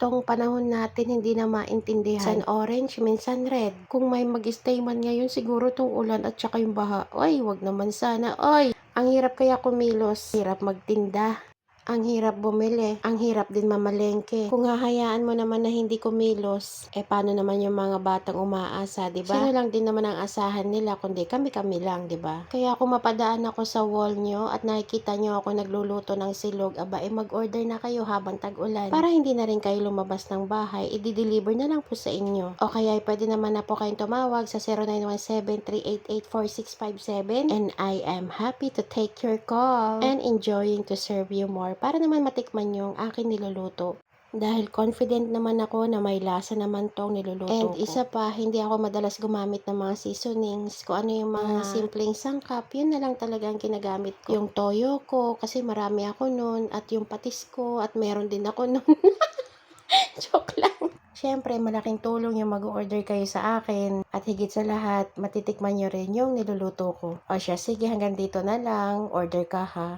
tong panahon natin hindi na maintindihan. Minsan orange, minsan red. Kung may mag-stay man ngayon siguro tong ulan at saka yung baha. Ay, wag naman sana. Ay, ang hirap kaya kumilos. Hirap magtinda. Ang hirap bumili, ang hirap din mamalengke. Kung hahayaan mo naman na hindi kumilos, paano naman yung mga batang umaasa, di ba? Sino lang din naman ang asahan nila, kundi kami-kami lang, di ba? Kaya kung mapadaan ako sa wall nyo at nakikita nyo ako nagluluto ng silog, mag-order na kayo habang tag-ulan. Para hindi na rin kayo lumabas ng bahay, i-deliver na lang po sa inyo. O kaya pwede naman na po kayong tumawag sa 0917-388-4657 and I am happy to take your call and enjoying to serve you more para naman matikman yung aking niluluto. Dahil confident naman ako na may lasa naman tong niluluto ko. And isa pa, hindi ako madalas gumamit ng mga seasonings. Kung ano yung mga simpleng sangkap, yun na lang talaga ang ginagamit ko. Yung toyo ko, kasi marami ako nun, at yung patis ko, at meron din ako nun. Joke lang. Siyempre, malaking tulong yung mag-order kayo sa akin. At higit sa lahat, matitikman nyo rin yung niluluto ko. O siya, sige, hanggang dito na lang. Order ka ha.